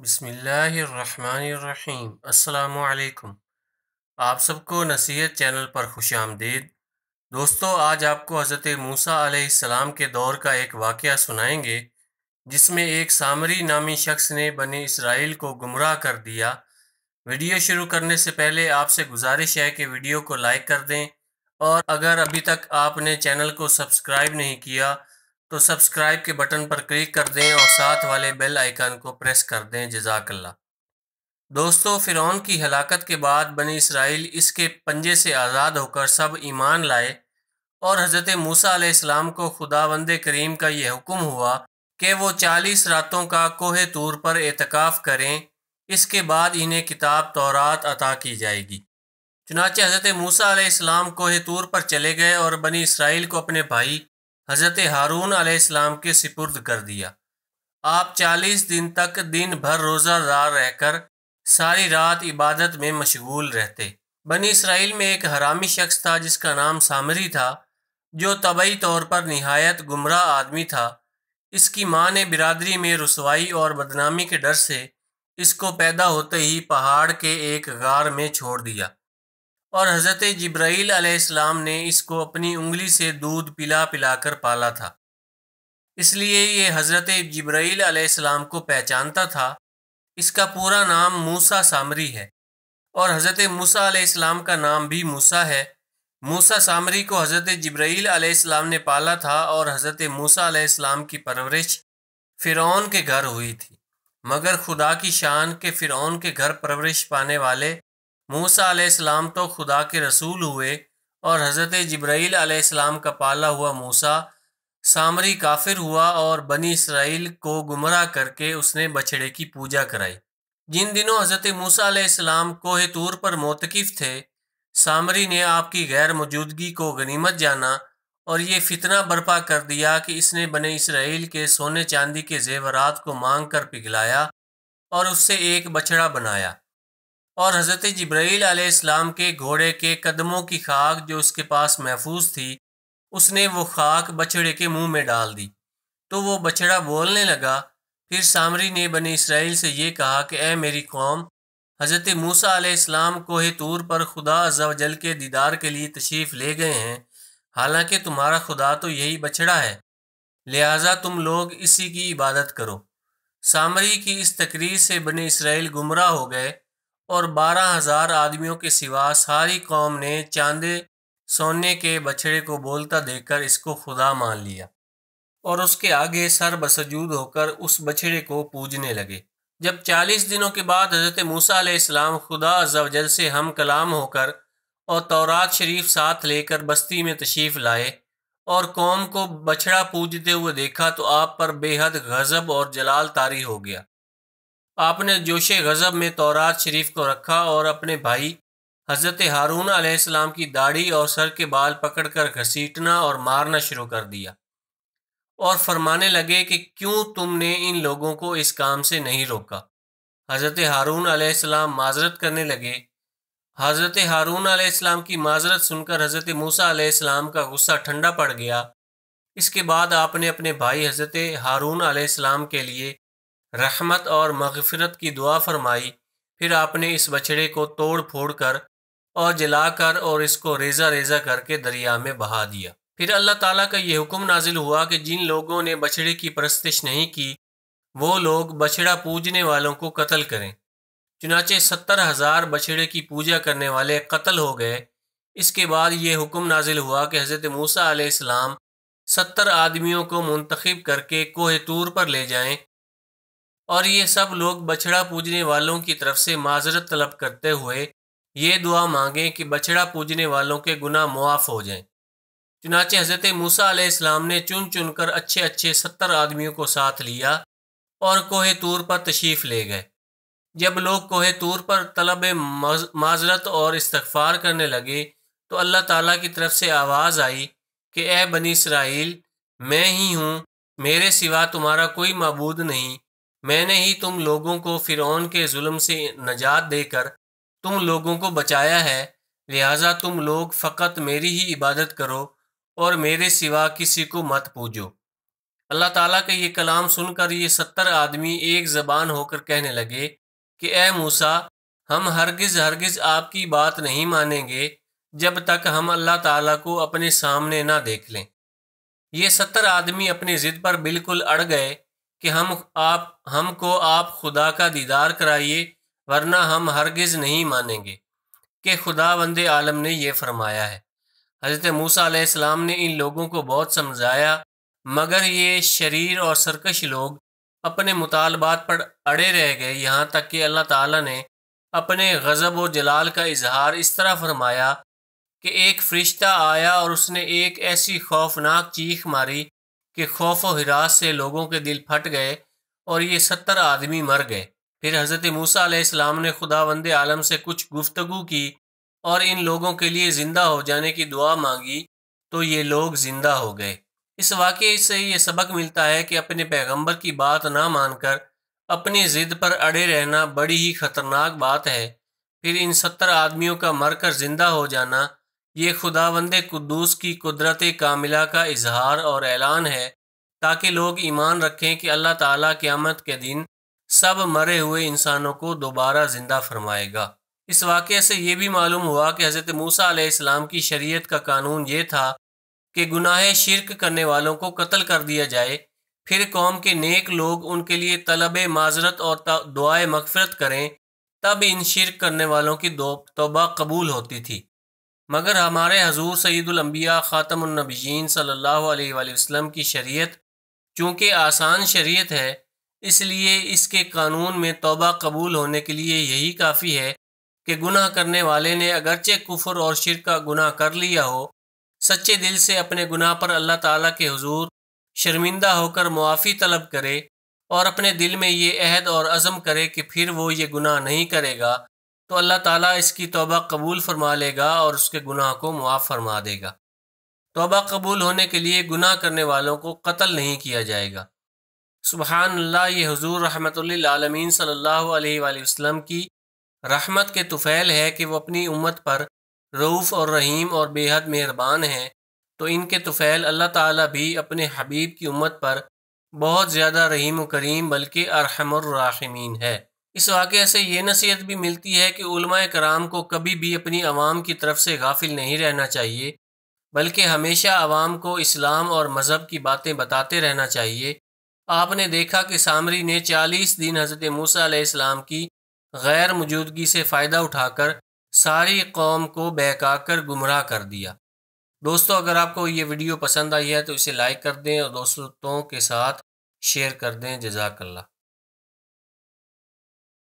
بسم اللہ الرحمن الرحیم۔ السلام علیکم۔ آپ سب کو نصیحت چینل پر خوش آمدید۔ دوستو، آج آپ کو حضرت موسیٰ علیہ السلام کے دور کا ایک واقعہ سنائیں گے جس میں ایک سامری نامی شخص نے بنی اسرائیل کو گمراہ کر دیا۔ ویڈیو شروع کرنے سے پہلے آپ سے گزارش ہے کہ ویڈیو کو لائک کر دیں، اور اگر ابھی تک آپ نے چینل کو سبسکرائب نہیں کیا تو سبسکرائب کے بٹن پر کلک کر دیں اور ساتھ والے بیل آئیکن کو پریس کر دیں۔ جزاک اللہ۔ دوستو، فرعون کی ہلاکت کے بعد بنی اسرائیل اس کے پنجے سے آزاد ہو کر سب ایمان لائے، اور حضرت موسیٰ علیہ السلام کو خداوند کریم کا یہ حکم ہوا کہ وہ 40 راتوں کا کوہ طور پر اعتکاف کریں، اس کے بعد انہیں کتاب تورات عطا کی جائے گی۔ چنانچہ حضرت موسیٰ علیہ السلام کوہ طور پر چلے گئے اور بنی اسرائیل کو اپنے بھائی حضرت ہارون علیہ السلام کے سپرد کر دیا۔ آپ 40 دن تک دن بھر روزہ دار رہ کر ساری رات عبادت میں مشغول رہتے۔ بنی اسرائیل میں ایک حرامی شخص تھا جس کا نام سامری تھا، جو طبعی طور پر نہایت گمراہ آدمی تھا۔ اس کی ماں نے برادری میں رسوائی اور بدنامی کے ڈر سے اس کو پیدا ہوتے ہی پہاڑ کے ایک غار میں چھوڑ دیا، اور حضرت جبرائیل علیہ السلام نے اس کو اپنی انگلی سے دودھ پلا پلا کر پالا تھا، اس لیے یہ حضرت جبرائیل علیہ السلام کو پہچانتا تھا۔ اس کا پورا نام موسیٰ سامری ہے، اور حضرت موسیٰ علیہ السلام کا نام بھی موسیٰ ہے۔ موسیٰ سامری کو حضرت جبرائیل علیہ السلام نے پالا تھا، اور حضرت موسیٰ علیہ السلام کی پرورش فرعون کے گھر ہوئی تھی، مگر خدا کی شان کہ فرعون کے گھر پرورش پانے والے موسیٰ علیہ السلام تو خدا کے رسول ہوئے، اور حضرت جبرائیل علیہ السلام کا پالا ہوا موسیٰ سامری کافر ہوا اور بنی اسرائیل کو گمراہ کر کے اس نے بچھڑے کی پوجا کرائی۔ جن دنوں حضرت موسیٰ علیہ السلام کوہ طور پر معتکف تھے، سامری نے آپ کی غیر موجودگی کو غنیمت جانا اور یہ فتنہ برپا کر دیا کہ اس نے بنی اسرائیل کے سونے چاندی کے زیورات کو مانگ کر پگھلایا اور اس سے ایک بچڑا بنایا، اور حضرت جبرائیل علیہ السلام کے گھوڑے کے قدموں کی خاک جو اس کے پاس محفوظ تھی، اس نے وہ خاک بچڑے کے منہ میں ڈال دی تو وہ بچڑا بولنے لگا۔ پھر سامری نے بنی اسرائیل سے یہ کہا کہ اے میری قوم، حضرت موسیٰ علیہ السلام کوہ طور پر خدا عز و جل کے دیدار کے لیے تشریف لے گئے ہیں، حالانکہ تمہارا خدا تو یہی بچڑا ہے، لہٰذا تم لوگ اسی کی عبادت کرو۔ سامری کی اس تقریر سے بنی اسرائیل گمراہ ہو گئے، اور 12,000 آدمیوں کے سوا ساری قوم نے چاندے سونے کے بچڑے کو بولتا دیکھ کر اس کو خدا مان لیا، اور اس کے آگے سر بسجود ہو کر اس بچڑے کو پوجنے لگے۔ جب 40 دنوں کے بعد حضرت موسیٰ علیہ السلام خدا عز و جل سے ہم کلام ہو کر اور تورات شریف ساتھ لے کر بستی میں تشریف لائے اور قوم کو بچڑا پوجتے ہوئے دیکھا تو آپ پر بے حد غضب اور جلال طاری ہو گیا۔ آپ نے جوش غضب میں تورات شریف کو رکھا اور اپنے بھائی حضرت ہارون علیہ السلام کی داڑھی اور سر کے بال پکڑ کر گھسیٹنا اور مارنا شروع کر دیا، اور فرمانے لگے کہ کیوں تم نے ان لوگوں کو اس کام سے نہیں روکا۔ حضرت ہارون علیہ السلام معذرت کرنے لگے۔ حضرت ہارون علیہ السلام کی معذرت سن کر حضرت موسیٰ علیہ السلام کا غصہ ٹھنڈا پڑ گیا۔ اس کے بعد آپ نے اپنے بھائی حضرت ہارون علیہ السلام کے لیے رحمت اور مغفرت کی دعا فرمائی۔ پھر آپ نے اس بچڑے کو توڑ پھوڑ کر اور جلا کر اور اس کو ریزہ ریزہ کر کے دریا میں بہا دیا۔ پھر اللہ تعالیٰ کا یہ حکم نازل ہوا کہ جن لوگوں نے بچڑے کی پرستش نہیں کی وہ لوگ بچڑا پوجنے والوں کو قتل کریں۔ چنانچہ 70,000 بچڑے کی پوجا کرنے والے قتل ہو گئے۔ اس کے بعد یہ حکم نازل ہوا کہ حضرت موسیٰ علیہ السلام 70 آدمیوں کو منتخب کر کے کوہ طور پر لے جائیں، اور یہ سب لوگ بچڑا پوجنے والوں کی طرف سے معذرت طلب کرتے ہوئے یہ دعا مانگیں کہ بچڑا پوجنے والوں کے گناہ معاف ہو جائیں۔ چنانچہ حضرت موسیٰ علیہ السلام نے چن چن کر اچھے اچھے 70 آدمیوں کو ساتھ لیا اور کوہ طور پر تشریف لے گئے۔ جب لوگ کوہ طور پر طلب معذرت اور استغفار کرنے لگے تو اللہ تعالیٰ کی طرف سے آواز آئی کہ اے بنی اسرائیل، میں ہی ہوں، میرے سوا تمہارا کوئی معبود نہیں، میں نے ہی تم لوگوں کو فرعون کے ظلم سے نجات دے کر تم لوگوں کو بچایا ہے، لہٰذا تم لوگ فقط میری ہی عبادت کرو اور میرے سوا کسی کو مت پوجو۔ اللہ تعالیٰ کا یہ کلام سن کر یہ 70 آدمی ایک زبان ہو کر کہنے لگے کہ اے موسیٰ، ہم ہرگز آپ کی بات نہیں مانیں گے جب تک ہم اللہ تعالیٰ کو اپنے سامنے نہ دیکھ لیں۔ یہ 70 آدمی اپنی ضد پر بالکل اڑ گئے کہ ہم کو آپ خدا کا دیدار کرائیے، ورنہ ہم ہرگز نہیں مانیں گے کہ خداوند عالم نے یہ فرمایا ہے۔ حضرت موسیٰ علیہ السلام نے ان لوگوں کو بہت سمجھایا، مگر یہ شریر اور سرکش لوگ اپنے مطالبات پر اڑے رہ گئے، یہاں تک کہ اللہ تعالیٰ نے اپنے غضب و جلال کا اظہار اس طرح فرمایا کہ ایک فرشتہ آیا اور اس نے ایک ایسی خوفناک چیخ ماری کہ خوف و ہراس سے لوگوں کے دل پھٹ گئے اور یہ 70 آدمی مر گئے۔ پھر حضرت موسیٰ علیہ السلام نے خداوند عالم سے کچھ گفتگو کی اور ان لوگوں کے لیے زندہ ہو جانے کی دعا مانگی تو یہ لوگ زندہ ہو گئے۔ اس واقعے سے یہ سبق ملتا ہے کہ اپنے پیغمبر کی بات نہ مان کر اپنی ضد پر اڑے رہنا بڑی ہی خطرناک بات ہے۔ پھر ان 70 آدمیوں کا مر کر زندہ ہو جانا یہ خداوند قدوس کی قدرت کاملہ کا اظہار اور اعلان ہے، تاکہ لوگ ایمان رکھیں کہ اللہ تعالیٰ قیامت کے دن سب مرے ہوئے انسانوں کو دوبارہ زندہ فرمائے گا۔ اس واقعے سے یہ بھی معلوم ہوا کہ حضرت موسیٰ علیہ السلام کی شریعت کا قانون یہ تھا کہ گناہ شرک کرنے والوں کو قتل کر دیا جائے، پھر قوم کے نیک لوگ ان کے لیے طلب معذرت اور دعائے مغفرت کریں، تب ان شرک کرنے والوں کی توبہ قبول ہوتی تھی۔ مگر ہمارے حضور سید الانبیاء خاتم النبیین صلی اللہ علیہ وآلہ وسلم کی شریعت چونکہ آسان شریعت ہے، اس لیے اس کے قانون میں توبہ قبول ہونے کے لیے یہی کافی ہے کہ گناہ کرنے والے نے اگرچہ کفر اور شرک کا گناہ کر لیا ہو، سچے دل سے اپنے گناہ پر اللہ تعالیٰ کے حضور شرمندہ ہو کر معافی طلب کرے اور اپنے دل میں یہ عہد اور عزم کرے کہ پھر وہ یہ گناہ نہیں کرے گا، تو اللہ تعالیٰ اس کی توبہ قبول فرما لے گا اور اس کے گناہ کو معاف فرما دے گا۔ توبہ قبول ہونے کے لیے گناہ کرنے والوں کو قتل نہیں کیا جائے گا۔ سبحان اللہ، یہ حضور رحمت للعالمین صلی اللہ علیہ وآلہ وسلم کی رحمت کے طفیل ہے کہ وہ اپنی امت پر رؤوف اور رحیم اور بے حد مہربان ہیں، تو ان کے طفیل اللہ تعالیٰ بھی اپنے حبیب کی امت پر بہت زیادہ رحیم و کریم بلکہ ارحم الراحمین ہے۔ اس واقعے سے یہ نصیحت بھی ملتی ہے کہ علماء کرام کو کبھی بھی اپنی عوام کی طرف سے غافل نہیں رہنا چاہیے، بلکہ ہمیشہ عوام کو اسلام اور مذہب کی باتیں بتاتے رہنا چاہیے۔ آپ نے دیکھا کہ سامری نے 40 دن حضرت موسیٰ علیہ السلام کی غیر موجودگی سے فائدہ اٹھا کر ساری قوم کو بہکا کر گمراہ کر دیا۔ دوستو، اگر آپ کو یہ ویڈیو پسند آئی ہے تو اسے لائک کر دیں اور دوستوں کے ساتھ شیئر کر دیں۔ جزاک اللہ۔